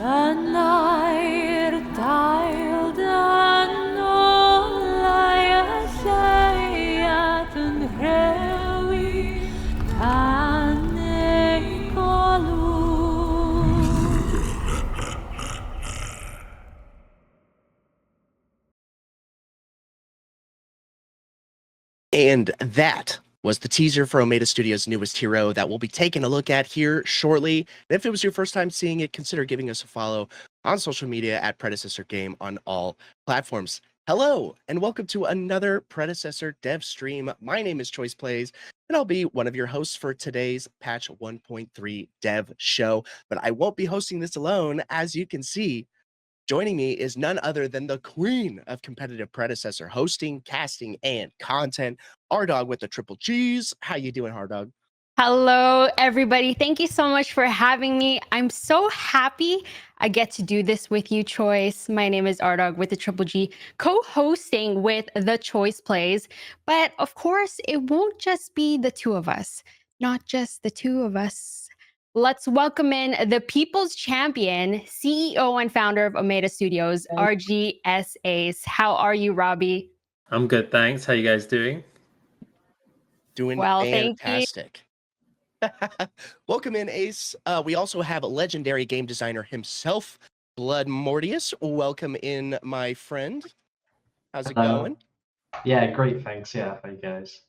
Nair tail dan olaya saya tun rewi tane kolu. And that was the teaser for Omeda Studios' newest hero that we'll be taking a look at here shortly. And if it was your first time seeing it, consider giving us a follow on social media at Predecessor Game on all platforms. Hello, and welcome to another Predecessor dev stream. My name is Choice Plays, and I'll be one of your hosts for today's patch 1.3 dev show. But I won't be hosting this alone. As you can see, joining me is none other than the queen of competitive Predecessor hosting, casting, and content, Ardog with the triple G's. How you doing, Hardog? Hello, everybody. Thank you so much for having me. I'm so happy I get to do this with you, Choice. My name is Ardog with the Triple G, co-hosting with The Choice Plays. But of course, it won't just be the two of us, not just the two of us. Let's welcome in the People's Champion, CEO and founder of Omeda Studios, RGS Ace. How are you, Robbie? I'm good, thanks. How you guys doing? Doing Well, thank you. fantastic. Welcome in, Ace. We also have a legendary game designer himself, Blood Mortius. Welcome in, my friend. How's it going? Yeah, great, thanks. Yeah, how you guys?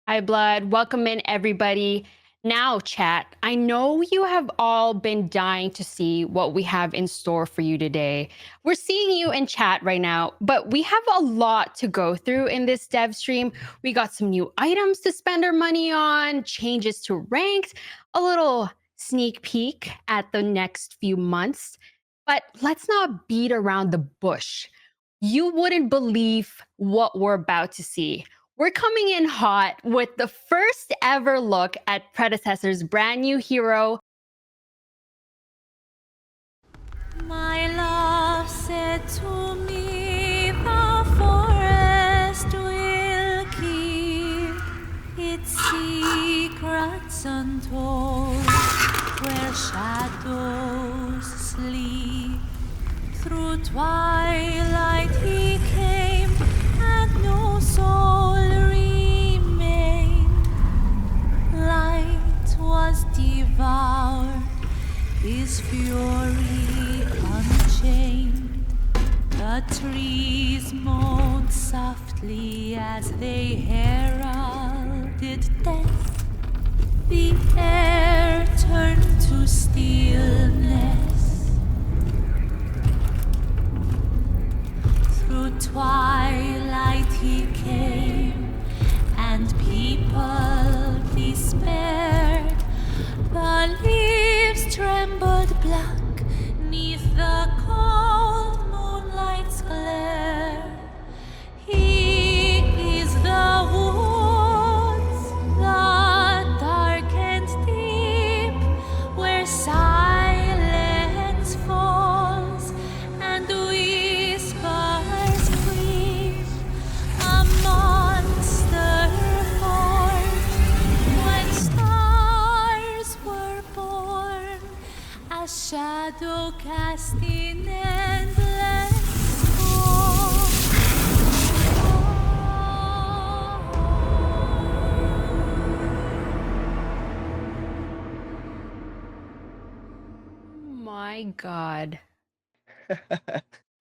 Hi, Blood. Welcome in, everybody. Now, chat, I know you have all been dying to see what we have in store for you today. We're seeing you in chat right now, but we have a lot to go through in this dev stream. We got some new items to spend our money on, changes to ranked, a little sneak peek at the next few months. But let's not beat around the bush. You wouldn't believe what we're about to see. We're coming in hot with the first ever look at Predecessor's brand new hero. My love said to me, the forest will keep its secrets untold, where shadows sleep. Through twilight he came, and no soul remained. Light was devoured, his fury unchained. The trees moaned softly as they heralded death. The air turned to stillness. Through twilight he came, and people despaired. The leaves trembled black 'neath the cold moonlight's glare. He is the woods, the dark and deep, where silence falls and whispers creep. A monster formed when stars were born, a shadow cast in endless My God.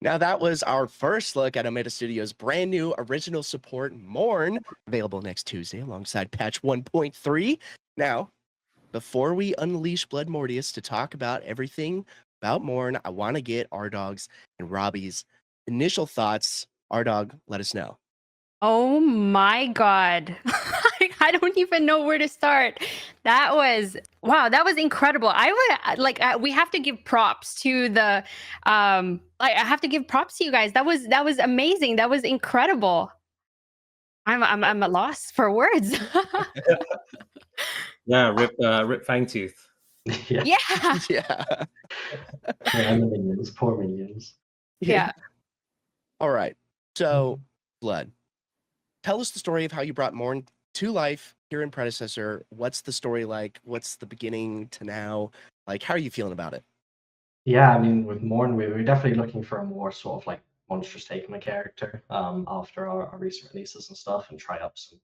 Now, that was our first look at Omeda Studios' brand new original support, Morn, available next Tuesday alongside patch 1.3. Now, before we unleash Blood Mortius to talk about everything about Morn, I want to get Ardog's and Robbie's initial thoughts. Ardog, let us know. Oh my God. I don't even know where to start. That was, wow, that was incredible. I would like, we have to give props to the, I have to give props to you guys. That was amazing. That was incredible. I'm at loss for words. Yeah, rip Fangtooth. Yeah, Yeah. Yeah. and the minions, poor minions. Yeah. All right. So, Blood, tell us the story of how you brought Morn to life here in Predecessor. What's the story like? What's the beginning to now? Like, how are you feeling about it? Yeah, I mean, with Morn, we were definitely looking for a more sort of like monstrous take on the character after our recent releases and stuff, and try up some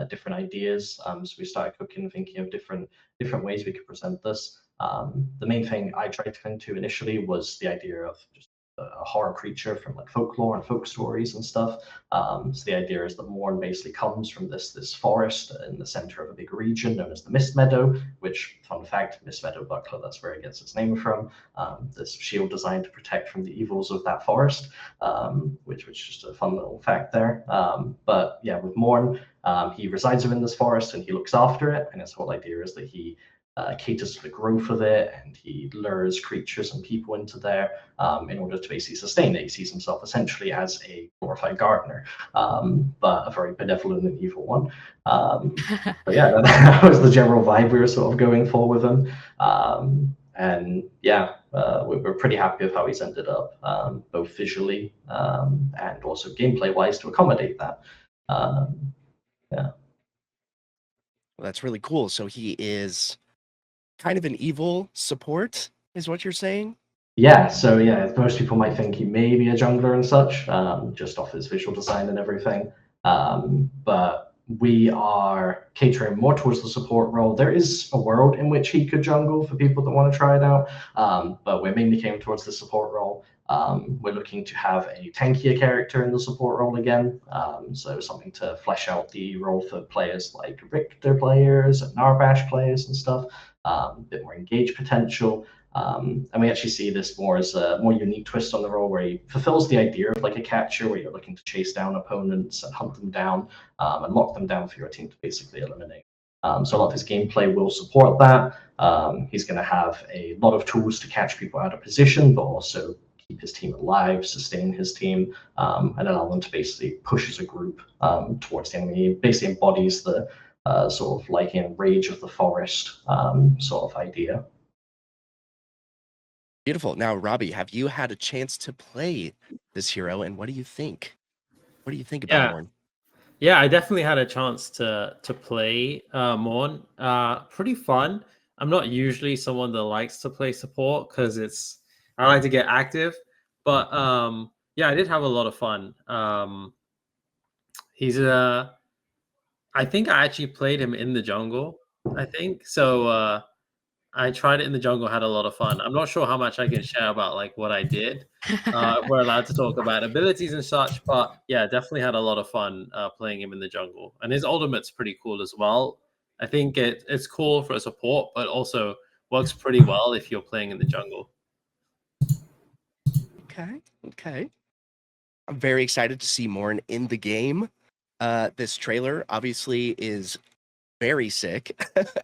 different ideas. So we started cooking, thinking of different ways we could present this. The main thing I tried to cling to initially was the idea of just a horror creature from like folklore and folk stories and stuff. So the idea is that Morn basically comes from this forest in the center of a big region known as the Mist Meadow, which, fun fact, Mist Meadow Buckler, that's where it gets its name from. This shield designed to protect from the evils of that forest, which was just a fun little fact there. But yeah, with Morn, he resides within this forest and he looks after it, and his whole idea is that he caters to the growth of it, and he lures creatures and people into there in order to basically sustain it. He sees himself essentially as a glorified gardener, but a very benevolent and evil one. But yeah, that was the general vibe we were sort of going for with him. And yeah, we're pretty happy with how he's ended up, both visually and also gameplay wise to accommodate that. Yeah. Well, that's really cool. So he is kind of an evil support, is what you're saying? Yeah, so yeah, most people might think he may be a jungler and such, just off his visual design and everything. But we are catering more towards the support role. There is a world in which he could jungle for people that want to try it out, but we're mainly catering towards the support role. We're looking to have a tankier character in the support role again, so something to flesh out the role for players like Richter players and Narbash players and stuff. A bit more engage potential. And we actually see this more as a more unique twist on the role, where he fulfills the idea of like a catcher, where you're looking to chase down opponents and hunt them down and lock them down for your team to basically eliminate. So a lot of his gameplay will support that. He's going to have a lot of tools to catch people out of position, but also keep his team alive, sustain his team, and allow them to basically push as a group towards the enemy. He basically embodies the sort of like in Rage of the Forest sort of idea. Beautiful. Now, Robbie, have you had a chance to play this hero, and what do you think? What do you think about Yeah, Morn? yeah, I definitely had a chance to play Morn. Pretty fun. I'm not usually someone that likes to play support because I like to get active, but yeah, I did have a lot of fun. He's I think I actually played him in the jungle. I think so. I tried it in the jungle, had a lot of fun. I'm not sure how much I can share about like what I did. We're allowed to talk about abilities and such, but yeah, definitely had a lot of fun playing him in the jungle. And his ultimate's pretty cool as well. I think it's cool for a support, but also works pretty well if you're playing in the jungle. Okay. I'm very excited to see Morn in the game. This trailer obviously is very sick,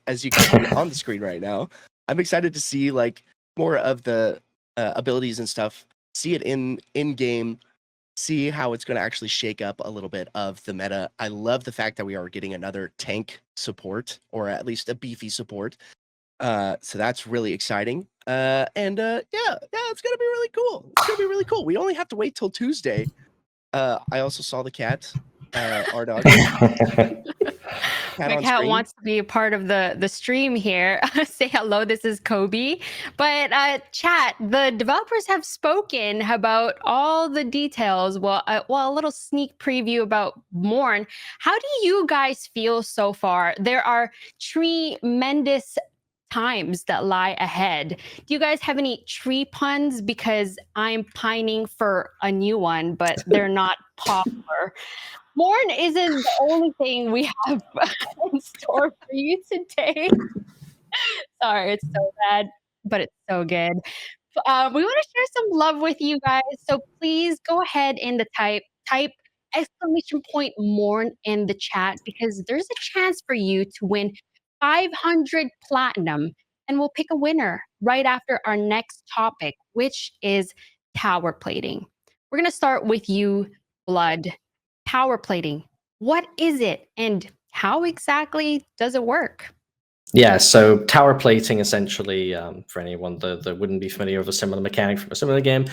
as you can see on the screen right now. I'm excited to see like more of the abilities and stuff. See it in game. See how it's going to actually shake up a little bit of the meta. I love the fact that we are getting another tank support, or at least a beefy support. So that's really exciting. Yeah, it's gonna be really cool. It's gonna be really cool. We only have to wait till Tuesday. I also saw the cat, our dog. My cat wants to be a part of the stream here. Say hello. This is Kobe. But chat, the developers have spoken about all the details. Well, a little sneak preview about Morn. How do you guys feel so far? There are tremendous times that lie ahead. Do you guys have any tree puns? Because I'm pining for a new one, but they're not popular. Morn isn't the only thing we have in store for you today. Sorry, it's so bad, but it's so good. We want to share some love with you guys, so please go ahead and type exclamation point Morn in the chat, because there's a chance for you to win 500 platinum, and we'll pick a winner right after our next topic, which is tower plating. We're gonna start with you, Blood. Power plating. What is it and how exactly does it work? Yeah, so tower plating essentially, for anyone that wouldn't be familiar with a similar mechanic from a similar game,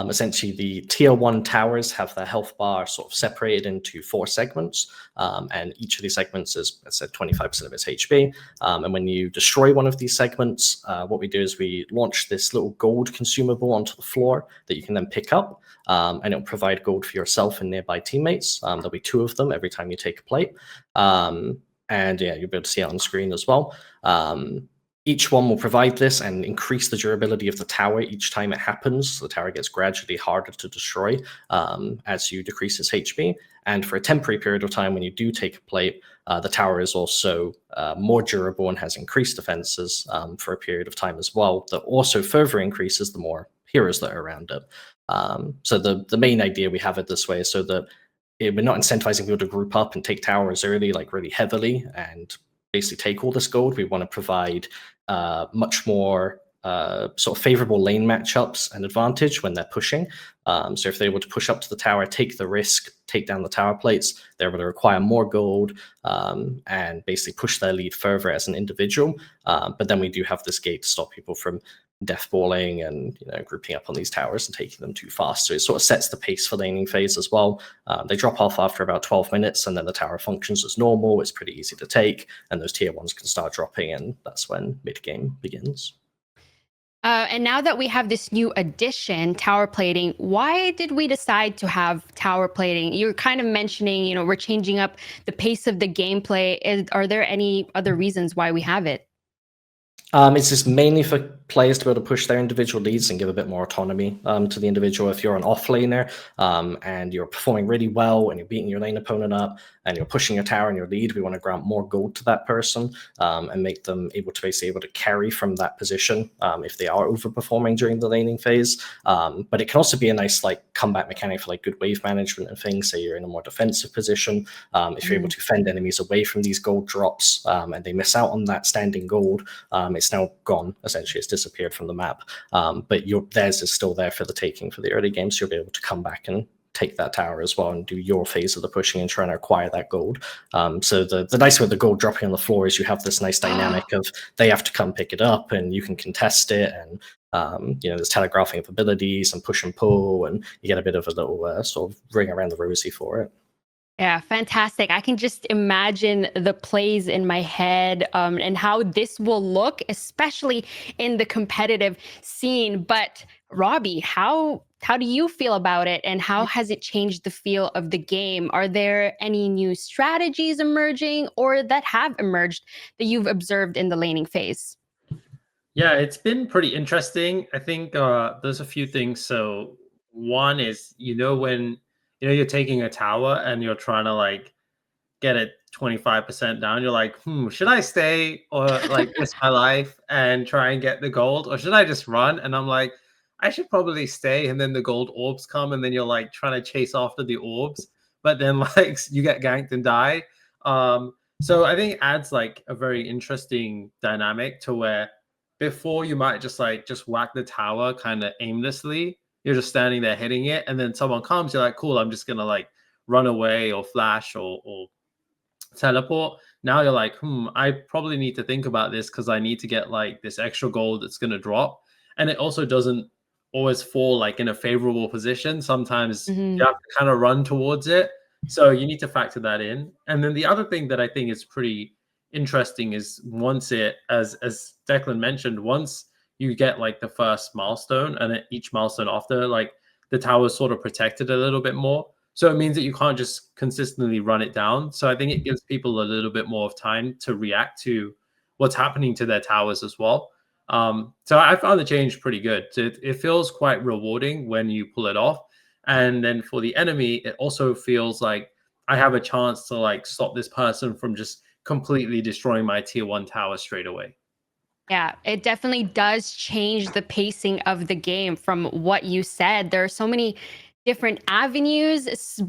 essentially the tier 1 towers have their health bar sort of separated into 4 segments, and each of these segments is, as I said, 25% of its HP. And when you destroy one of these segments, what we do is we launch this little gold consumable onto the floor that you can then pick up, and it'll provide gold for yourself and nearby teammates. There'll be 2 of them every time you take a plate. And yeah, you'll be able to see it on screen as well. Each one will provide this and increase the durability of the tower each time it happens. The tower gets gradually harder to destroy as you decrease its HP. And for a temporary period of time, when you do take a plate, the tower is also more durable and has increased defenses for a period of time as well. That also further increases the more heroes that are around it. So the main idea we have it this way is so that we're not incentivizing people to group up and take towers early, like really heavily, and basically take all this gold. We want to provide much more sort of favorable lane matchups and advantage when they're pushing. So if they're able to push up to the tower, take the risk, take down the tower plates, they're able to require more gold and basically push their lead further as an individual. But then we do have this gate to stop people from deathballing and grouping up on these towers and taking them too fast. So it sort of sets the pace for laning phase as well. They drop off after about 12 minutes, and then the tower functions as normal. It's pretty easy to take, and those tier 1s can start dropping, and that's when mid-game begins. And now that we have this new addition, tower plating, why did we decide to have tower plating? You're kind of mentioning, we're changing up the pace of the gameplay. Are there any other reasons why we have it? It's just mainly for players to be able to push their individual leads and give a bit more autonomy to the individual. If you're an off-laner and you're performing really well and you're beating your lane opponent up and you're pushing your tower and your lead, we want to grant more gold to that person and make them able to carry from that position if they are overperforming during the laning phase. But it can also be a nice comeback mechanic for good wave management and things. Say you're in a more defensive position. If you're able to fend enemies away from these gold drops and they miss out on that standing gold, it's now gone. Essentially, it's disappeared from the map. But theirs is still there for the taking for the early game, so you'll be able to come back and take that tower as well and do your phase of the pushing and trying to acquire that gold. So the nice way with the gold dropping on the floor is you have this nice dynamic of they have to come pick it up and you can contest it, and there's telegraphing of abilities and push and pull, and you get a bit of a little sort of ring around the rosy for it. Yeah, fantastic. I can just imagine the plays in my head and how this will look, especially in the competitive scene. But Robbie, how do you feel about it, and how has it changed the feel of the game? Are there any new strategies emerging or that have emerged that you've observed in the laning phase? Yeah, it's been pretty interesting. I think there's a few things. So one is, when you're taking a tower and you're trying to get it 25% down, you're like, should I stay or risk my life and try and get the gold, or should I just run? And I'm like, I should probably stay. And then the gold orbs come, and then you're trying to chase after the orbs, but then you get ganked and die. So I think it adds a very interesting dynamic to where before you might just whack the tower kind of aimlessly. You're just standing there hitting it, and then someone comes, you're like, cool, I'm just gonna run away or flash or teleport. Now you're like, I probably need to think about this because I need to get this extra gold that's going to drop. And it also doesn't always fall in a favorable position. Sometimes you have to kind of run towards it. So you need to factor that in. And then the other thing that I think is pretty interesting is once as Declan mentioned, once you get the first milestone, and each milestone after, the tower is sort of protected a little bit more. So it means that you can't just consistently run it down. So I think it gives people a little bit more of time to react to what's happening to their towers as well. So I found the change pretty good. It feels quite rewarding when you pull it off. And then for the enemy, it also feels like I have a chance to stop this person from just completely destroying my tier 1 tower straight away. Yeah, it definitely does change the pacing of the game from what you said. There are so many different avenues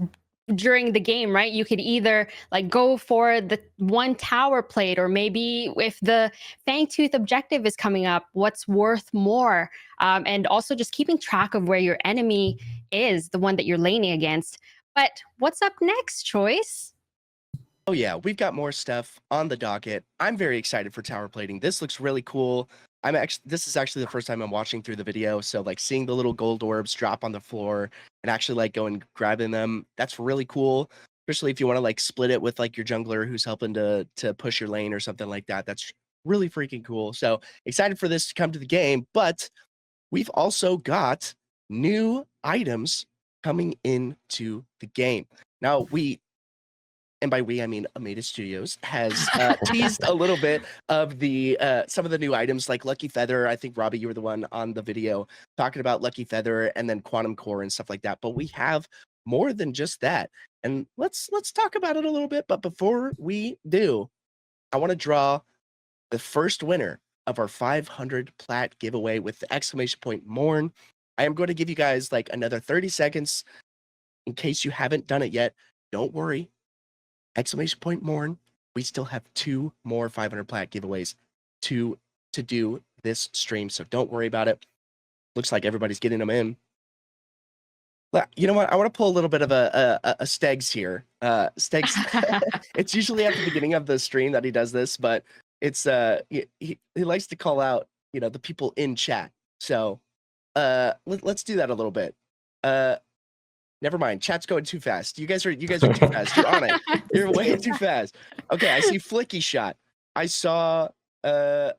during the game, right? You could either go for the one tower plate, or maybe if the Fangtooth objective is coming up, what's worth more? And also just keeping track of where your enemy is, the one that you're laning against. But what's up next, Choice? Oh yeah, we've got more stuff on the docket. I'm very excited for tower plating. This looks really cool. This is actually the first time I'm watching through the video, so like seeing the little gold orbs drop on the floor and actually like going grabbing them, that's really cool. Especially if you want to like split it with like your jungler who's helping to push your lane or something like that. That's really freaking cool. So excited for this to come to the game, but we've also got new items coming into the game. Now and by we I mean Omeda Studios has teased a little bit of the some of the new items like Lucky Feather. I think Robbie, you were the one on the video talking about Lucky Feather and then Quantum Core and stuff like that. But we have more than just that, and let's talk about it a little bit. But before we do, I want to draw the first winner of our 500 plat giveaway with the exclamation point Morn. I am going to give you guys like another 30 seconds in case you haven't done it yet. Don't worry. Exclamation point Morn. We still have 2 more 500 plat giveaways to do this stream, so don't worry about it. Looks like everybody's getting them in. But you know what? I want to pull a little bit of a Stegs here. Stegs, it's usually at the beginning of the stream that he does this, but it's he likes to call out, you know, the people in chat. So let's do that a little bit. Never mind. Chat's going too fast. You guys are too fast. You're on it. You're way too fast. Okay, I see Flicky Shot. I saw oh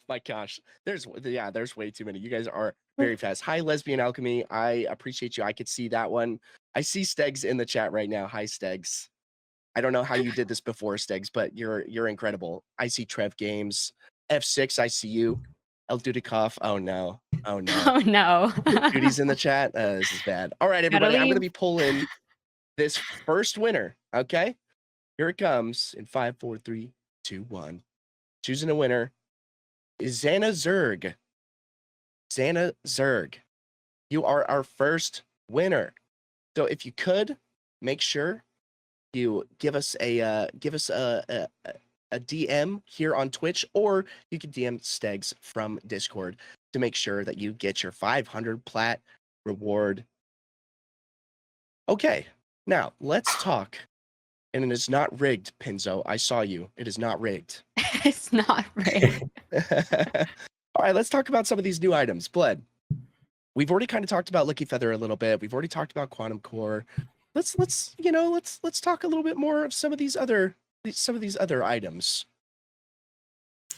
my gosh. There's way too many. You guys are very fast. Hi, Lesbian Alchemy. I appreciate you. I could see that one. I see Stegs in the chat right now. Hi, Stegs. I don't know how you did this before, Stegs, but you're incredible. I see Trev Games. F6, I see you. El Dudikoff. Oh no. Oh no. Oh no. Judy's in the chat. This is bad. All right, everybody. I'm going to be pulling this first winner. Okay, here it comes in 5, 4, 3, 2, 1. Choosing a winner is Xana Zerg. Xana Zerg, you are our first winner. So if you could make sure you give us a DM here on Twitch, or you can DM Stegs from Discord to make sure that you get your 500 plat reward. Okay, now let's talk. And it is not rigged, Pinzo. I saw you. It is not rigged. It's not rigged. All right, let's talk about some of these new items. Blood. We've already kind of talked about Lucky Feather a little bit. We've already talked about Quantum Core. Let's talk a little bit more of some of these other items.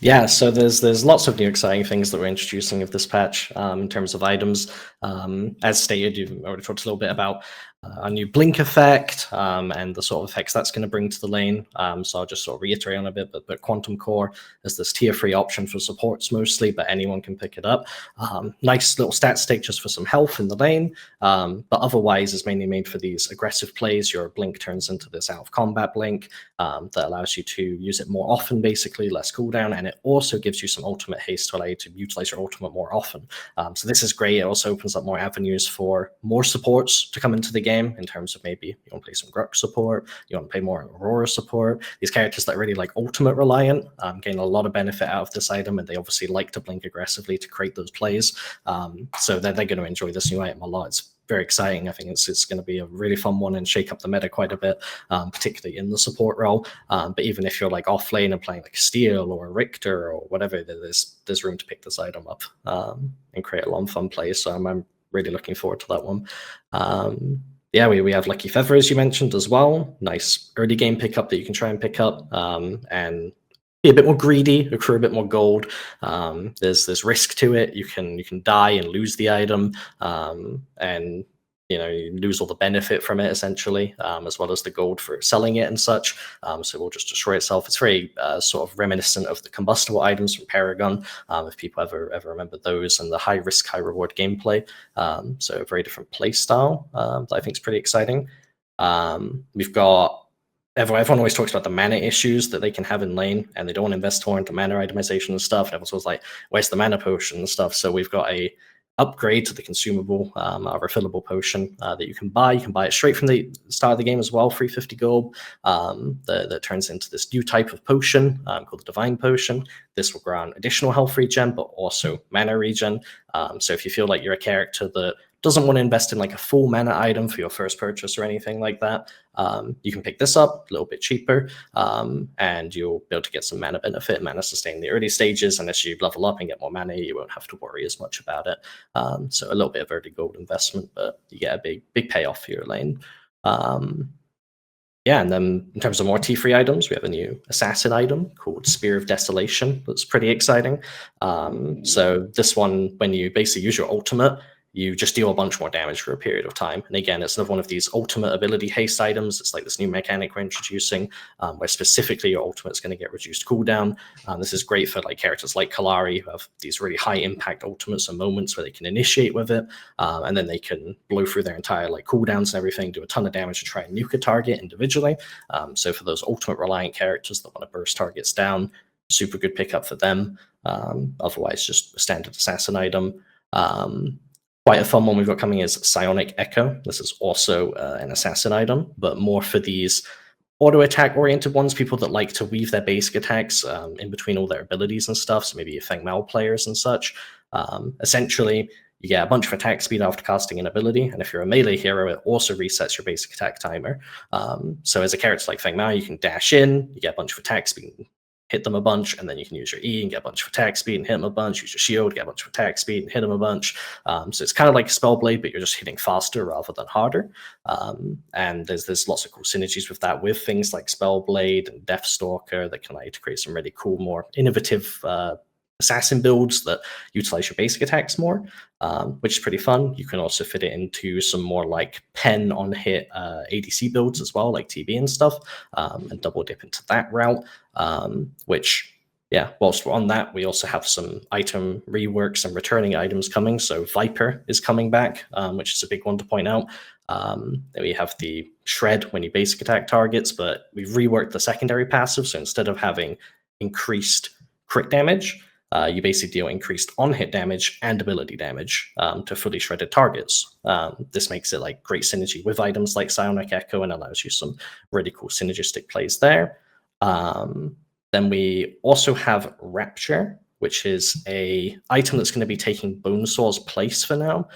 Yeah, so there's lots of new exciting things that we're introducing with this patch in terms of items. As stated, you've already talked a little bit about our new blink effect and the sort of effects that's going to bring to the lane. So I'll just sort of reiterate on a bit, but Quantum Core is this tier 3 option for supports mostly, but anyone can pick it up. Nice little stat stick just for some health in the lane, but otherwise is mainly made for these aggressive plays. Your blink turns into this out of combat blink that allows you to use it more often, basically, less cooldown, and it also gives you some ultimate haste to allow you to utilize your ultimate more often. So this is great. It also opens up more avenues for more supports to come into the game, in terms of maybe you want to play some Grux support, you want to play more Aurora support. These characters that are really like ultimate reliant gain a lot of benefit out of this item, and they obviously like to blink aggressively to create those plays. So they're going to enjoy this new item a lot. It's very exciting. I think it's going to be a really fun one and shake up the meta quite a bit, particularly in the support role. But even if you're like off lane and playing like Steel or Richter or whatever, there's room to pick this item up and create a lot of fun plays. So I'm really looking forward to that one. Yeah, we have Lucky Feather, as you mentioned, as well. Nice early game pickup that you can try and pick up and be a bit more greedy, accrue a bit more gold. There's risk to it. You can die and lose the item, and you lose all the benefit from it essentially, as well as the gold for selling it and such. So it will just destroy itself. It's very sort of reminiscent of the combustible items from Paragon, if people ever remember those, and the high risk, high reward gameplay. So a very different play style that I think is pretty exciting. We've got everyone always talks about the mana issues that they can have in lane, and they don't want to invest more into mana itemization and stuff. And everyone's always like, where's the mana potion and stuff? So we've got a upgrade to the consumable, a refillable potion that you can buy. You can buy it straight from the start of the game as well, 350 gold, that turns into this new type of potion called the Divine Potion. This will grant additional health regen, but also mana regen. So if you feel like you're a character that doesn't want to invest in like a full mana item for your first purchase or anything like that, you can pick this up a little bit cheaper, and you'll be able to get some mana benefit, mana sustain in the early stages. And as you level up and get more mana, you won't have to worry as much about it. So a little bit of early gold investment, but you get a big payoff for your lane. Yeah, and then in terms of more T3 items, we have a new assassin item called Spear of Desolation. That's pretty exciting. So this one, when you basically use your ultimate, you just deal a bunch more damage for a period of time. And again, it's another one of these ultimate ability haste items. It's like this new mechanic we're introducing, where specifically your ultimate is going to get reduced cooldown. This is great for like characters like Kalari, who have these really high impact ultimates and moments where they can initiate with it, and then they can blow through their entire like cooldowns and everything, do a ton of damage to try and nuke a target individually. So for those ultimate reliant characters that want to burst targets down, super good pickup for them. Otherwise, just a standard assassin item. Quite a fun one we've got coming is Psionic Echo. This is also an assassin item, but more for these auto attack oriented ones, people that like to weave their basic attacks in between all their abilities and stuff. So maybe your Feng Mao players and such. Essentially, you get a bunch of attack speed after casting an ability, and if you're a melee hero, it also resets your basic attack timer. So as a character like Feng Mao, you can dash in, you get a bunch of attack speed, hit them a bunch, and then you can use your E and get a bunch of attack speed and hit them a bunch, use your shield, get a bunch of attack speed and hit them a bunch. So it's kind of like a Spellblade, but you're just hitting faster rather than harder. And there's lots of cool synergies with that, with things like Spellblade and Deathstalker that can allow you to create some really cool, more innovative assassin builds that utilize your basic attacks more, which is pretty fun. You can also fit it into some more like pen on hit ADC builds as well, like TB and stuff, and double dip into that route, which, yeah, whilst we're on that, we also have some item reworks and returning items coming. So Viper is coming back, which is a big one to point out. Then we have the Shred when you basic attack targets, but we've reworked the secondary passive. So instead of having increased crit damage, you basically deal increased on-hit damage and ability damage to fully shredded targets. This makes it like great synergy with items like Psionic Echo and allows you some really cool synergistic plays there. Then we also have Rapture, which is a item that's going to be taking Bonesaw's place for now,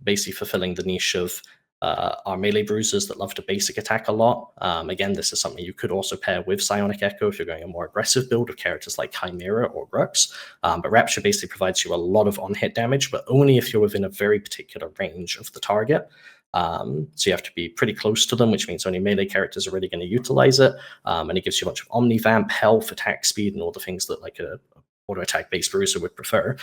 basically fulfilling the niche of our melee bruisers that love to basic attack a lot. Again, this is something you could also pair with Psionic Echo if you're going a more aggressive build of characters like Chimera or Rux. But Rapture basically provides you a lot of on-hit damage, but only if you're within a very particular range of the target. So you have to be pretty close to them, which means only melee characters are really going to utilize it. And it gives you a bunch of Omnivamp, health, attack speed, and all the things that like a auto attack based bruiser would prefer.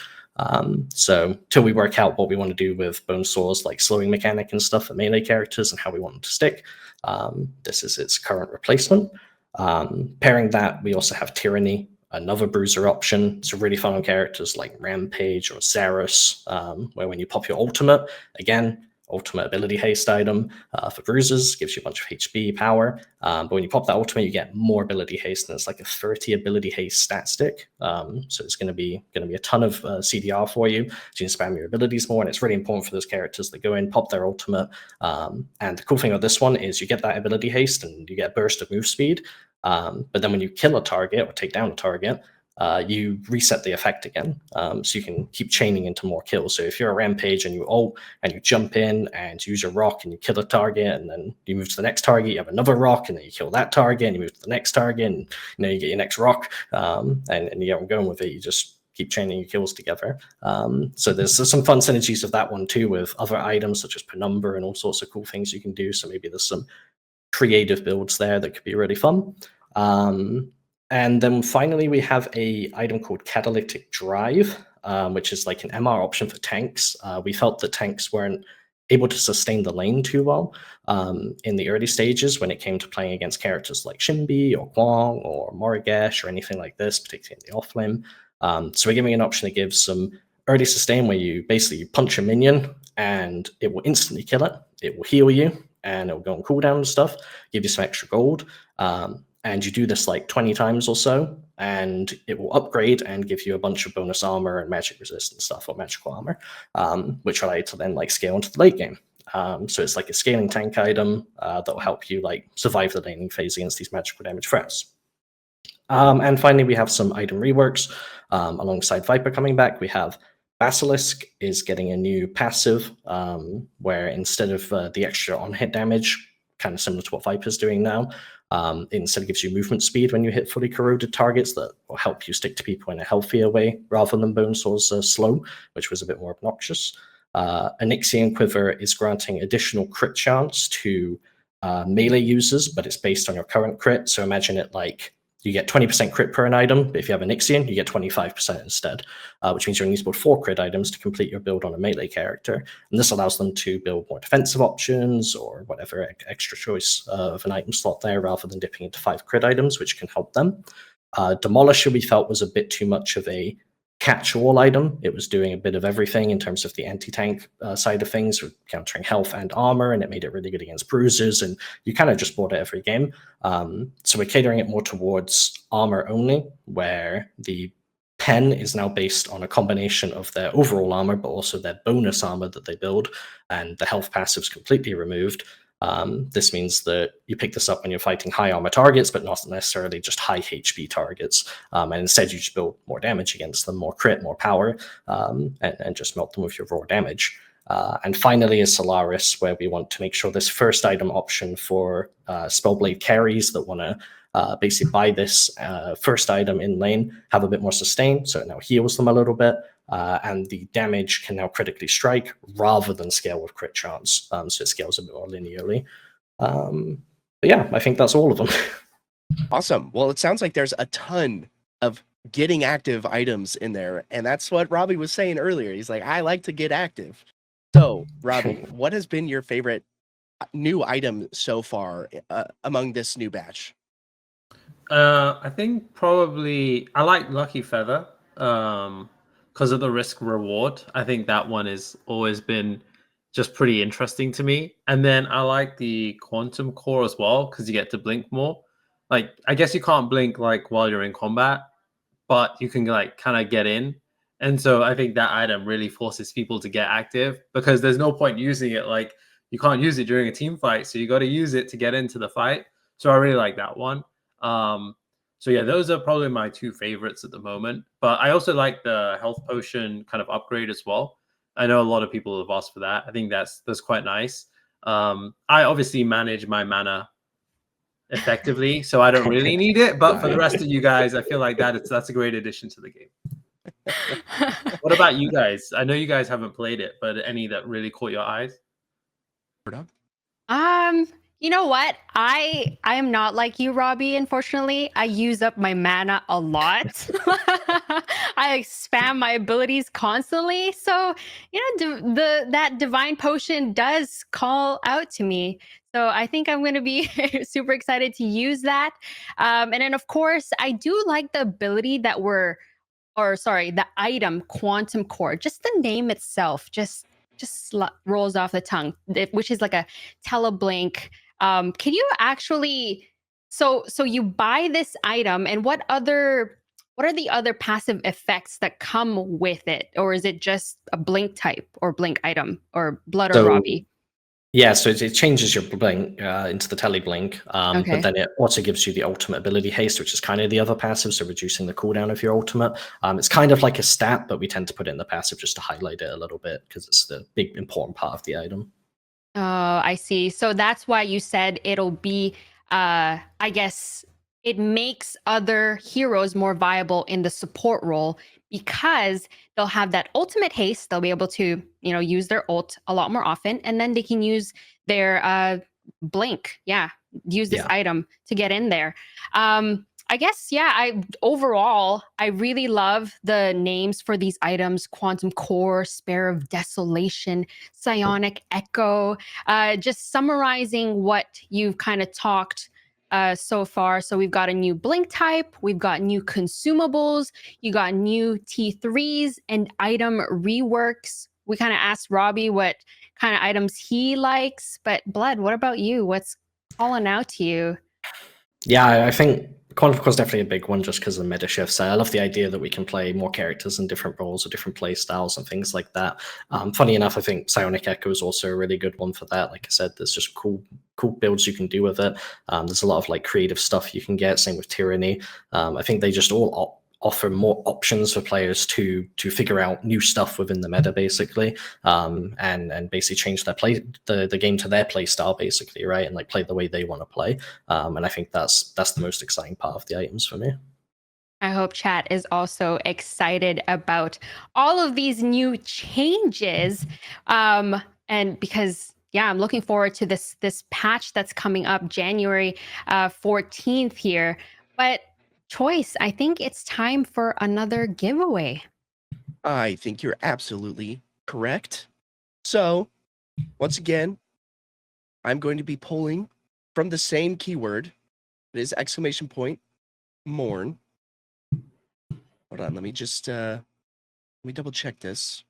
So till we work out what we want to do with Bonesaw's like slowing mechanic and stuff for melee characters and how we want them to stick, this is its current replacement. Pairing that, we also have Tyranny, another bruiser option. It's really fun on characters like Rampage or Zarus, where when you pop your ultimate, again, ultimate ability haste item for bruisers, gives you a bunch of HP power, but when you pop that ultimate, you get more ability haste, and it's like a 30 ability haste stat stick. So it's going to be a ton of CDR for you, so you can spam your abilities more, and it's really important for those characters that go in, pop their ultimate. And the cool thing about this one is you get that ability haste and you get a burst of move speed, but then when you kill a target or take down a target, you reset the effect again, so you can keep chaining into more kills. So if you're a Rampage and you ult and you jump in and use your rock and you kill a target, and then you move to the next target, you have another rock, and then you kill that target, and you move to the next target, and you get your next rock, and you get going with it. You just keep chaining your kills together. So there's some fun synergies of that one too, with other items such as Penumbra and all sorts of cool things you can do. So maybe there's some creative builds there that could be really fun. And then finally, we have a item called Catalytic Drive, which is like an MR option for tanks. We felt that tanks weren't able to sustain the lane too well in the early stages when it came to playing against characters like Shinbi or Guang or Morigesh or anything like this, particularly in the offlane. So we're giving an option that gives some early sustain where you basically punch a minion and it will instantly kill it. It will heal you and it will go on cooldown and stuff, give you some extra gold. And you do this like 20 times or so, and it will upgrade and give you a bunch of bonus armor and magic resistant stuff or magical armor, which allow you to then like scale into the late game. So it's like a scaling tank item that will help you like survive the laning phase against these magical damage threats. And finally, we have some item reworks alongside Viper coming back. We have Basilisk is getting a new passive where instead of the extra on-hit damage, kind of similar to what Viper's doing now, it instead gives you movement speed when you hit fully corroded targets that will help you stick to people in a healthier way rather than Bonesaw's slow, which was a bit more obnoxious. Onyxian Quiver is granting additional crit chance to melee users, but it's based on your current crit. So imagine it like you get 20% crit per an item, but if you have an Onyxian, you get 25% instead, which means you only need to build 4 crit items to complete your build on a melee character. And this allows them to build more defensive options or whatever extra choice of an item slot there rather than dipping into 5 crit items, which can help them. Demolisher we felt was a bit too much of a catch-all item. It was doing a bit of everything in terms of the anti-tank side of things, with countering health and armor, and it made it really good against bruises, and you kind of just bought it every game. So we're catering it more towards armor only, where the pen is now based on a combination of their overall armor, but also their bonus armor that they build, and the health passive's completely removed. This means that you pick this up when you're fighting high armor targets, but not necessarily just high HP targets. And instead, you just build more damage against them, more crit, more power, and just melt them with your raw damage. And finally is Solaris, where we want to make sure this first item option for Spellblade carries that want to basically buy this first item in lane have a bit more sustain, so it now heals them a little bit. And the damage can now critically strike rather than scale with crit chance. So it scales a bit more linearly. But yeah, I think that's all of them. Awesome. Well, it sounds like there's a ton of getting active items in there. And that's what Robbie was saying earlier. He's like, I like to get active. So, Robbie, what has been your favorite new item so far among this new batch? I think probably I like Lucky Feather. Because of the risk reward. I think that one has always been just pretty interesting to me. And then I like the Quantum Core as well, because you get to blink more. Like, I guess you can't blink like while you're in combat, but you can like kind of get in. And so I think that item really forces people to get active, because there's no point using it. Like, you can't use it during a team fight, so you got to use it to get into the fight. So I really like that one. So yeah, those are probably my 2 favorites at the moment. But I also like the health potion kind of upgrade as well. I know a lot of people have asked for that. I think that's quite nice. I obviously manage my mana effectively, so I don't really need it. But for the rest of you guys, I feel like that's a great addition to the game. What about you guys? I know you guys haven't played it, but any that really caught your eyes? You know what? I am not like you, Robbie. Unfortunately, I use up my mana a lot. I spam my abilities constantly. So, that divine potion does call out to me. So I think I'm going to be super excited to use that. And then, of course, I do like the ability that the item Quantum Core. Just the name itself, just rolls off the tongue, which is like a teleblink. Can you actually so you buy this item, and what are the other passive effects that come with it? Or is it just a blink type or blink item, or Blood or Robbie? Yeah, so it changes your blink into the teleblink, Okay. but then it also gives you the ultimate ability haste, which is kind of the other passive, so reducing the cooldown of your ultimate. It's kind of like a stat, but we tend to put it in the passive just to highlight it a little bit, because it's the big important part of the item. Oh, I see. So that's why you said it'll be, I guess it makes other heroes more viable in the support role, because they'll have that ultimate haste. They'll be able to, use their ult a lot more often, and then they can use their blink. Yeah, use this item to get in there. I guess, overall, I really love the names for these items: Quantum Core, Spare of Desolation, Psionic Echo. Just summarizing what you've kind of talked so far. So we've got a new blink type, we've got new consumables, you got new T3s and item reworks. We kind of asked Robbie what kind of items he likes, but Blood, what about you? What's calling out to you? Yeah, I think Quantum Core is definitely a big one, just because of the meta shifts. I love the idea that we can play more characters in different roles or different play styles and things like that. Funny enough, I think Psionic Echo is also a really good one for that. Like I said, there's just cool builds you can do with it. There's a lot of like creative stuff you can get. Same with Tyranny. I think they just all offer more options for players to figure out new stuff within the meta, basically, and basically change their the game to their play style, basically, right, and like play the way they want to play. And I think that's the most exciting part of the items for me. I hope chat is also excited about all of these new changes. And because I'm looking forward to this patch that's coming up January 14th here. But Choice, I think it's time for another giveaway. I think you're absolutely correct. So, once again, I'm going to be pulling from the same keyword. It is !Mourn. Hold on, let me just let me double check this.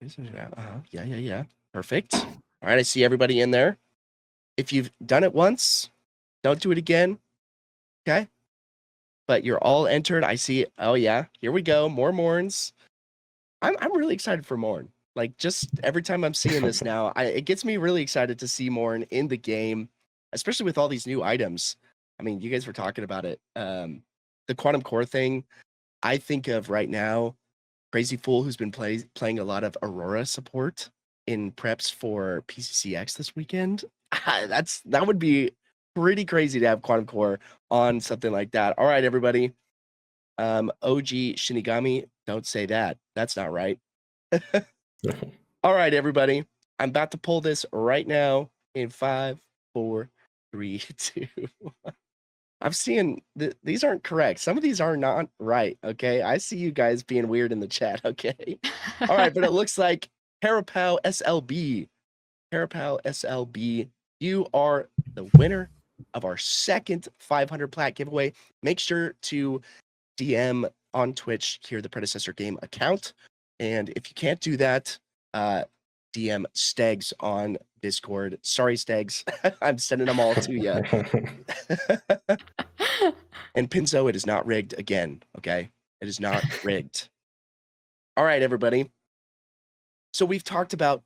Yeah. Perfect. All right, I see everybody in there. If you've done it once, don't do it again. Okay? But you're all entered. I see. Oh yeah, here we go. More Mourns. I'm really excited for Mourn. Like, just every time I'm seeing this now, it gets me really excited to see Mourn in the game, especially with all these new items. I mean, you guys were talking about it. The Quantum Core thing, I think of right now, Crazy Fool, who's been playing a lot of Aurora support in preps for PCCX this weekend. That would be pretty crazy to have Quantum Core on something like that. All right, everybody. OG Shinigami, don't say that. That's not right. All right, everybody. I'm about to pull this right now in 5, 4, 3, 2. I'm seeing these aren't correct. Some of these are not right. Okay. I see you guys being weird in the chat. Okay. All right. But it looks like Parapow SLB. Parapow SLB. You are the winner of our second 500 plat giveaway. Make sure to DM on Twitch here, the Predecessor Game account. And if you can't do that, DM Stegs on Discord. Sorry, Stegs. I'm sending them all to you. And Pinzo, it is not rigged again, okay? It is not rigged. All right, everybody. So we've talked about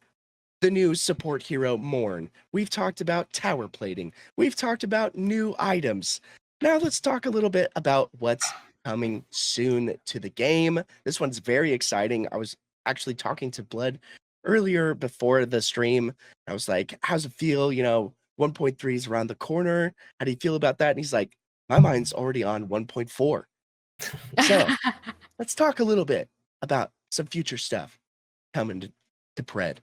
the new support hero, Mourn. We've talked about tower plating. We've talked about new items. Now let's talk a little bit about what's coming soon to the game. This one's very exciting. I was actually talking to Blood earlier before the stream. I was like, how's it feel? 1.3 is around the corner. How do you feel about that? And he's like, my mind's already on 1.4. So let's talk a little bit about some future stuff coming to Pred.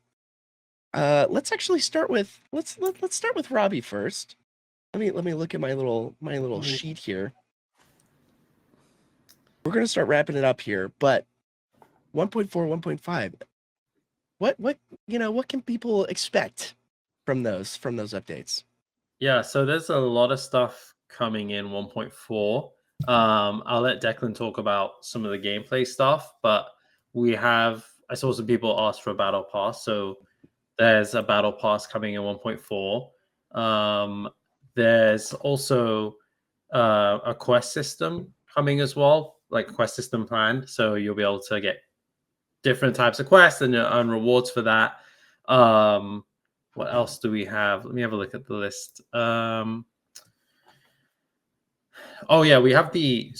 Let's actually start with let's start with Robbie first. Let me look at my little sheet here. We're gonna start wrapping it up here, but 1.4, 1.5. What can people expect from those updates? Yeah, so there's a lot of stuff coming in 1.4. I'll let Declan talk about some of the gameplay stuff, but I saw some people ask for a battle pass, so there's a battle pass coming in 1.4. There's also a quest system coming as well, like a quest system planned, so you'll be able to get different types of quests and earn rewards for that. What else do we have? Let me have a look at the list. Oh yeah, we have the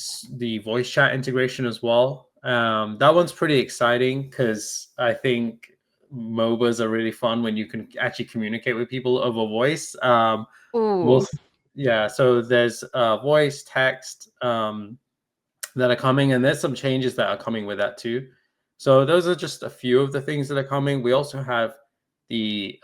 voice chat integration as well. That one's pretty exciting because I think MOBAs are really fun when you can actually communicate with people over voice. So there's voice, text that are coming, and there's some changes that are coming with that too. So those are just a few of the things that are coming. We also have the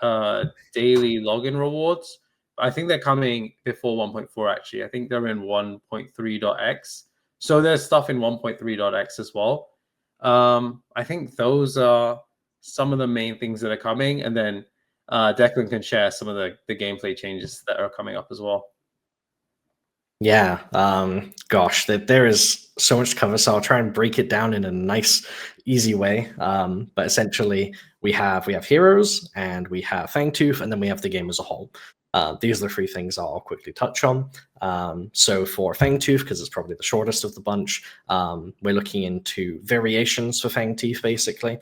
daily login rewards. I think they're coming before 1.4 actually. I think they're in 1.3.x. So there's stuff in 1.3.x as well. I think those are some of the main things that are coming, and then Declan can share some of the gameplay changes that are coming up as well. Yeah, gosh, there is so much to cover, so I'll try and break it down in a nice, easy way. But essentially, we have heroes, and we have Fangtooth, and then we have the game as a whole. These are the three things I'll quickly touch on. So for Fangtooth, because it's probably the shortest of the bunch, we're looking into variations for Fangtooth, basically.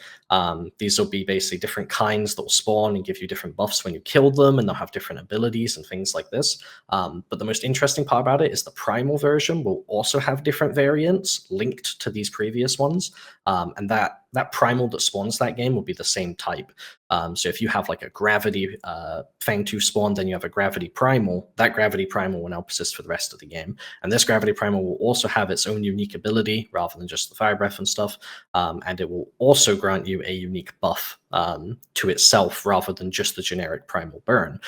These will be basically different kinds that will spawn and give you different buffs when you kill them, and they'll have different abilities and things like this. But the most interesting part about it is the primal version will also have different variants linked to these previous ones, and that primal that spawns that game will be the same type. So if you have like a gravity Fangtooth spawn, then you have a gravity primal. That gravity primal will now persist for the rest of the game. And this gravity primal will also have its own unique ability rather than just the fire breath and stuff. And it will also grant you a unique buff to itself rather than just the generic primal burn.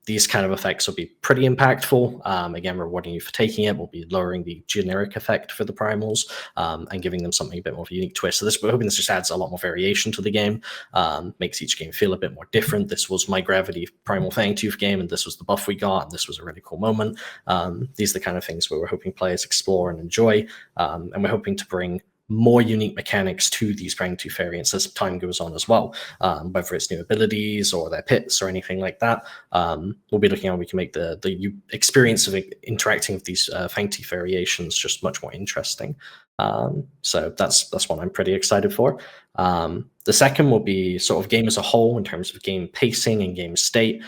These kind of effects will be pretty impactful. Again, rewarding you for taking it will be lowering the generic effect for the primals and giving them something a bit more of a unique twist. So we're hoping this just adds a lot more variation to the game, makes each game feel a bit more different. This was my gravity primal Fangtooth game, and this was the buff we got, and this was a really cool moment. These are the kind of things where we're hoping players explore and enjoy, and we're hoping to bring more unique mechanics to these Fangtooth variants as time goes on as well, whether it's new abilities or their pits or anything like that. We'll be looking at how we can make the experience of interacting with these Fangtooth variations just much more interesting. So that's one I'm pretty excited for. The second will be sort of game as a whole in terms of game pacing and game state.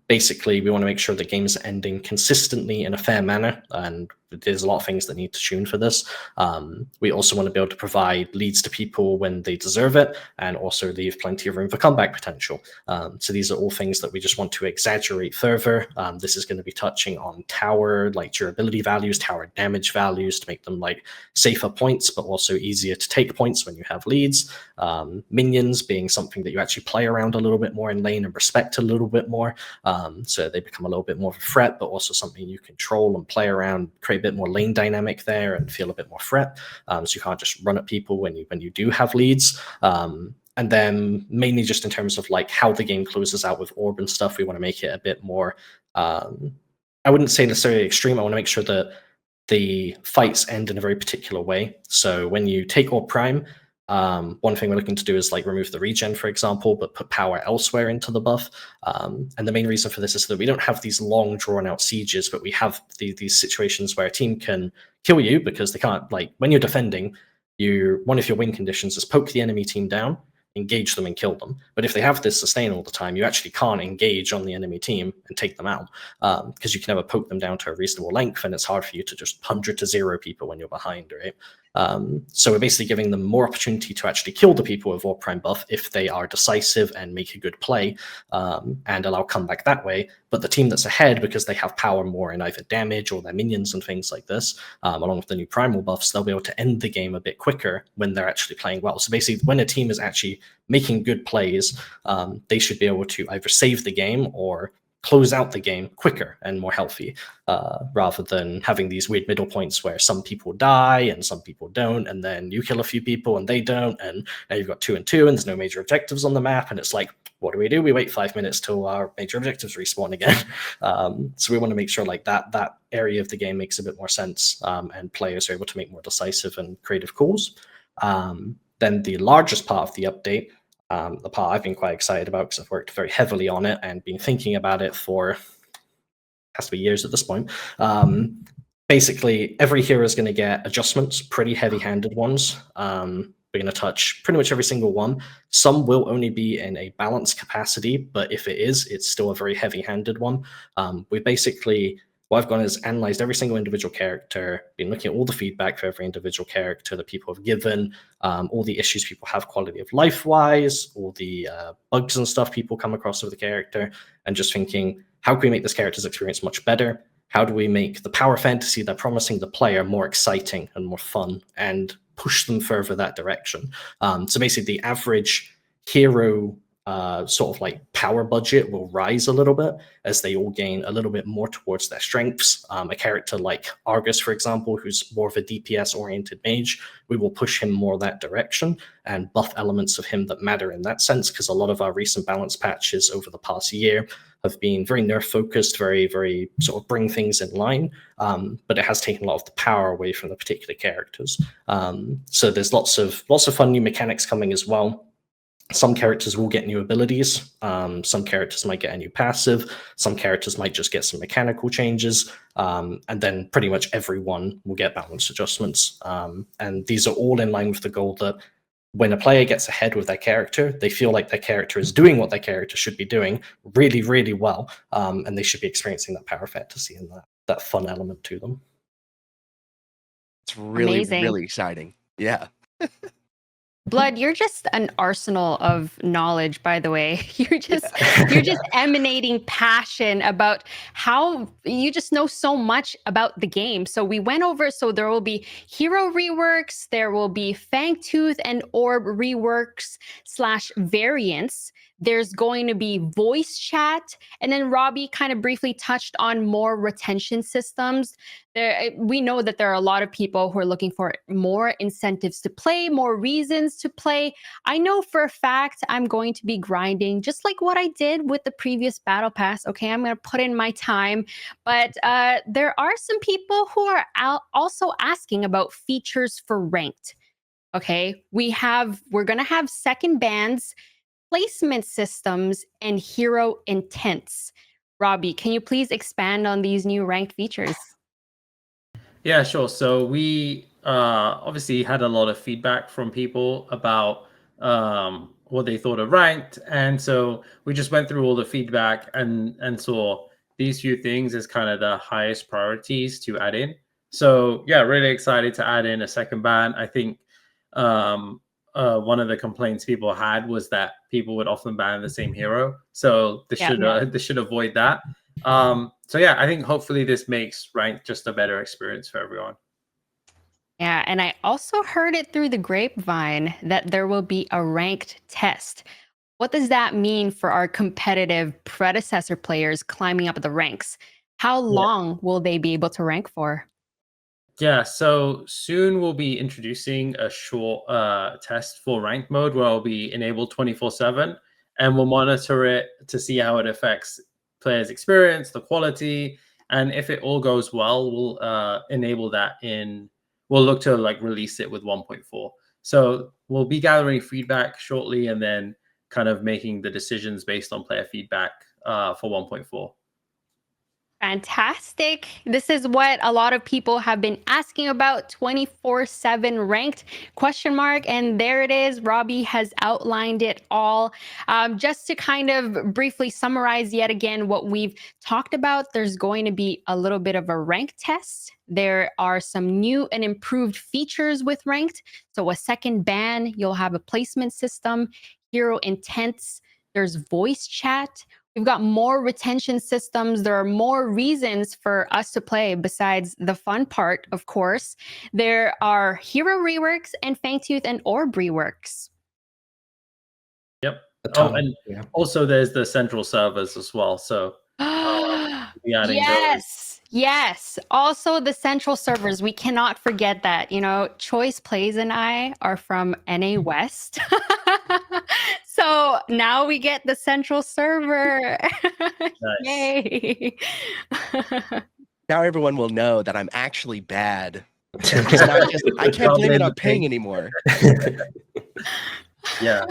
Basically, we want to make sure the games are ending consistently in a fair manner, and there's a lot of things that need to tune for this. We also want to be able to provide leads to people when they deserve it, and also leave plenty of room for comeback potential. So these are all things that we just want to exaggerate further. This is going to be touching on tower like durability values, tower damage values to make them like safer points, but also easier to take points when you have leads. Minions being something that you actually play around a little bit more in lane and respect a little bit more, so they become a little bit more of a threat, but also something you control and play around, create a bit more lane dynamic there and feel a bit more threat, so you can't just run at people when you do have leads. And then mainly just in terms of like how the game closes out with orb and stuff, we want to make it a bit more, I wouldn't say necessarily extreme. I want to make sure that the fights end in a very particular way. So when you take Orb Prime, one thing we're looking to do is like remove the regen, for example, but put power elsewhere into the buff. And the main reason for this is that we don't have these long drawn out sieges, but we have these situations where a team can kill you because they can't, like when you're defending, one of your win conditions is poke the enemy team down, engage them and kill them. But if they have this sustain all the time, you actually can't engage on the enemy team and take them out, because you can never poke them down to a reasonable length, and it's hard for you to just 100 to 0 people when you're behind, right? So we're basically giving them more opportunity to actually kill the people with Orb Prime buff if they are decisive and make a good play, and allow comeback that way. But the team that's ahead, because they have power more in either damage or their minions and things like this, along with the new primal buffs, they'll be able to end the game a bit quicker when they're actually playing well. So basically, when a team is actually making good plays, they should be able to either save the game or close out the game quicker and more healthy, rather than having these weird middle points where some people die and some people don't, and then you kill a few people and they don't, and now you've got 2 and 2 and there's no major objectives on the map, and it's like, what do? We wait 5 minutes till our major objectives respawn again. So we want to make sure like that area of the game makes a bit more sense, and players are able to make more decisive and creative calls. Then the largest part of the update, the part I've been quite excited about because I've worked very heavily on it and been thinking about it for has to be years at this point. Basically, every hero is going to get adjustments, pretty heavy-handed ones. We're going to touch pretty much every single one. Some will only be in a balanced capacity, but if it is, it's still a very heavy-handed one. We basically, what I've done is analyzed every single individual character, been looking at all the feedback for every individual character that people have given, all the issues people have quality of life-wise, all the bugs and stuff people come across with the character, and just thinking, how can we make this character's experience much better? How do we make the power fantasy they're promising the player more exciting and more fun, and push them further that direction? So basically, the average hero sort of like power budget will rise a little bit as they all gain a little bit more towards their strengths. A character like Argus, for example, who's more of a DPS oriented mage, we will push him more that direction and buff elements of him that matter in that sense, because a lot of our recent balance patches over the past year have been very nerf focused, very, very sort of bring things in line, but it has taken a lot of the power away from the particular characters. So there's lots of fun new mechanics coming as well. Some characters will get new abilities. Some characters might get a new passive. Some characters might just get some mechanical changes. And then pretty much everyone will get balance adjustments. And these are all in line with the goal that when a player gets ahead with their character, they feel like their character is doing what their character should be doing really, really well. And they should be experiencing that power fantasy and that fun element to them. It's really, Amazing. really exciting. Yeah. Blood, you're just an arsenal of knowledge, by the way. You're just emanating passion about how you just know so much about the game. So we went over, so there will be hero reworks, there will be Fangtooth and Orb reworks / variants. There's going to be voice chat. And then Robbie kind of briefly touched on more retention systems. We know that there are a lot of people who are looking for more incentives to play, more reasons to play. I know for a fact I'm going to be grinding just like what I did with the previous battle pass. Okay, I'm going to put in my time. But there are some people who are also asking about features for ranked. Okay, we're going to have second bans, placement systems, and hero intents. Robbie, can you please expand on these new ranked features? Yeah, sure. So we obviously had a lot of feedback from people about what they thought of ranked, and so we just went through all the feedback and saw these few things as kind of the highest priorities to add in. So yeah, really excited to add in a second ban. I think one of the complaints people had was that people would often ban the same hero, so this should avoid that. So yeah, I think hopefully this makes ranked just a better experience for everyone. Yeah, and I also heard it through the grapevine that there will be a ranked test. What does that mean for our competitive predecessor players climbing up the ranks? How long will they be able to rank for? Yeah, so soon we'll be introducing a short test for ranked mode where it'll be enabled 24/7, and we'll monitor it to see how it affects players' experience, the quality, and if it all goes well, we'll enable that in. We'll look to like release it with 1.4. So we'll be gathering feedback shortly, and then kind of making the decisions based on player feedback for 1.4. Fantastic. This is what a lot of people have been asking about. 24/7 ranked ? And there it is. Robbie has outlined it all. Just to kind of briefly summarize yet again what we've talked about, there's going to be a little bit of a rank test. There are some new and improved features with ranked. So a second ban, you'll have a placement system, hero intents, there's voice chat. We've got more retention systems. There are more reasons for us to play besides the fun part, of course. There are hero reworks and Fangtooth and Orb reworks. Yep. And also there's the central servers as well. So be adding Yes. Also the central servers. We cannot forget that. You know, Choice Plays and I are from NA West. So now we get the central server. Yay. Now everyone will know that I'm actually bad. I can't blame it on ping anymore. Yeah.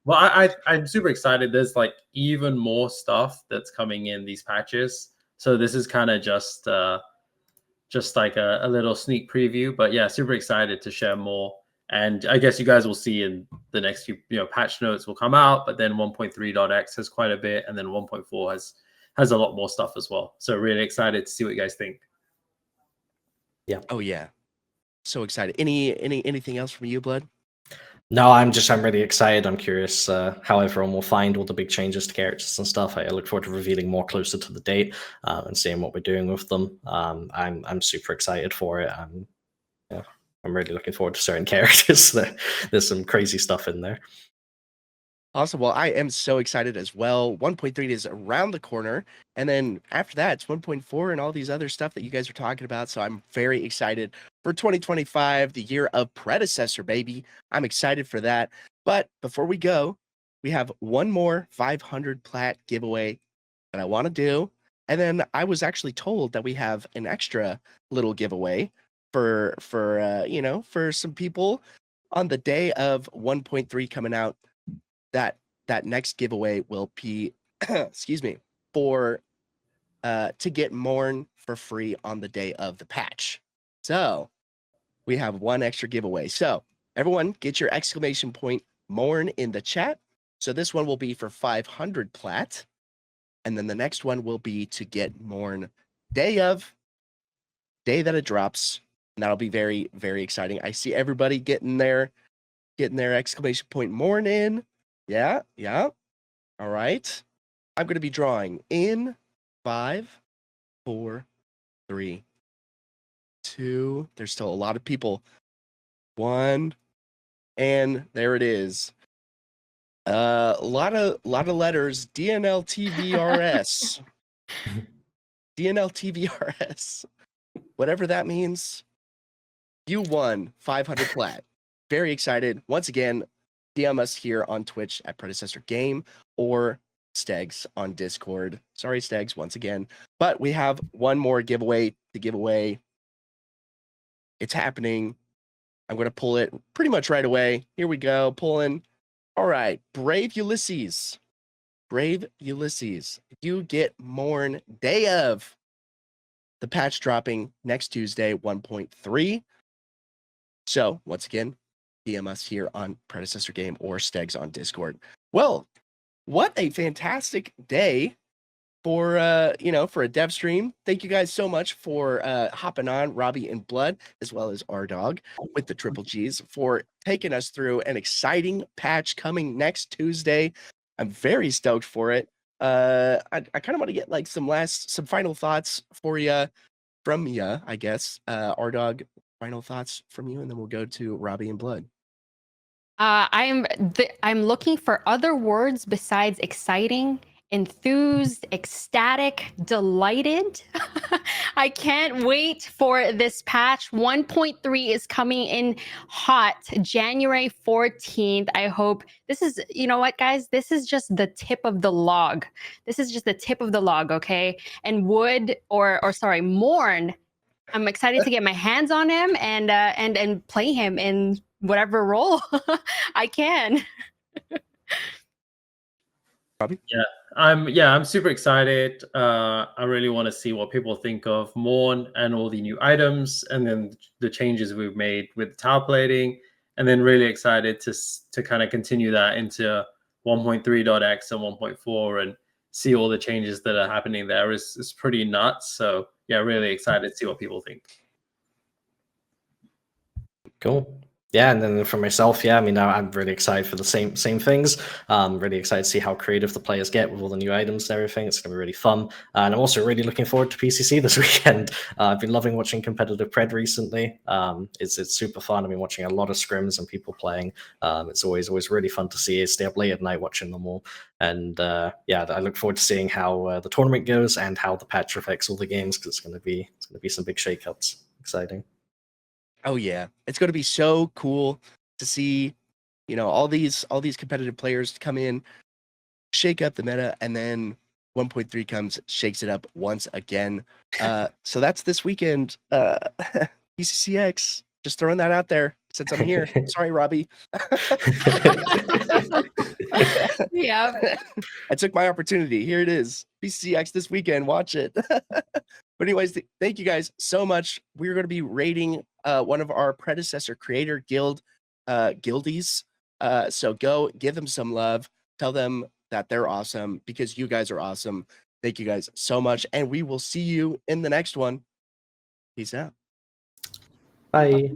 Well, I'm super excited. There's like even more stuff that's coming in these patches. So this is kind of just like a little sneak preview. But yeah, super excited to share more. And I guess you guys will see in the next few, patch notes will come out. But then 1.3.x has quite a bit, and then 1.4 has a lot more stuff as well. So really excited to see what you guys think. Yeah. Oh yeah. So excited. Anything else from you, Blood? No, I'm really excited. I'm curious how everyone will find all the big changes to characters and stuff. I look forward to revealing more closer to the date and seeing what we're doing with them. I'm super excited for it. I'm really looking forward to certain characters. There's some crazy stuff in there. Awesome. Well, I am so excited as well. 1.3 is around the corner. And then after that, it's 1.4 and all these other stuff that you guys are talking about. So I'm very excited for 2025, the year of Predecessor, baby. I'm excited for that. But before we go, we have one more 500 plat giveaway that I want to do. And then I was actually told that we have an extra little giveaway for some people on the day of 1.3 coming out. that next giveaway will be, excuse me, for to get Morn for free on the day of the patch. So we have one extra giveaway. So everyone, get your exclamation point Morn in the chat. So this one will be for 500 plat, and then the next one will be to get Morn day that it drops, and that'll be very, very exciting. I see everybody getting their exclamation point Morn in. Yeah. All right. I'm going to be drawing in 5, 4, 3, 2. There's still a lot of people. 1, and there it is. A lot of letters. DNLTVRS. DNLTVRS. Whatever that means. You won 500 plat. Very excited. Once again, DM us here on Twitch at Predecessor Game or Stegs on Discord. Sorry, Stegs, once again. But we have one more giveaway to give away. It's happening. I'm going to pull it pretty much right away. Here we go. Pulling. All right. Brave Ulysses. You get Morn day of the patch dropping next Tuesday, 1.3. So once again, DM us here on Predecessor Game or Stegs on Discord. Well, what a fantastic day for for a dev stream. Thank you guys so much for hopping on, Robbie and Blood, as well as our dog with the triple G's, for taking us through an exciting patch coming next Tuesday. I'm very stoked for it. I kind of want to get like some final thoughts from you, I guess. Our dog, final thoughts from you, and then we'll go to Robbie and Blood. I'm looking for other words besides exciting, enthused, ecstatic, delighted. I can't wait for this patch. 1.3 is coming in hot, January 14th. I hope this is, you know what, guys? This is just the tip of the log. Okay? And Morn, I'm excited to get my hands on him and play him in whatever role I can. Robbie? I'm super excited. I really want to see what people think of Morn and all the new items, and then the changes we've made with tower plating, and then really excited to kind of continue that into 1.3.x and 1.4 and see all the changes that are happening there. Is pretty nuts. So yeah, really excited to see what people think. Cool. Yeah, and then for myself, I mean, I'm really excited for the same things. Really excited to see how creative the players get with all the new items and everything. It's going to be really fun. And I'm also really looking forward to PCC this weekend. I've been loving watching competitive Pred recently. It's super fun. I've been watching a lot of scrims and people playing. It's always really fun to see. Stay up late at night watching them all. And I look forward to seeing how the tournament goes and how the patch affects all the games, because it's going to be some big shakeups. Exciting. Oh yeah, it's going to be so cool to see, all these competitive players come in, shake up the meta, and then 1.3 comes, shakes it up once again. So that's this weekend. PCCX, just throwing that out there since I'm here. Sorry, Robbie. Yeah. I took my opportunity. Here it is. PCCX this weekend. Watch it. But anyways, thank you guys so much. We're going to be rating one of our Predecessor Creator Guild guildies. So go give them some love. Tell them that they're awesome, because you guys are awesome. Thank you guys so much. And we will see you in the next one. Peace out. Bye.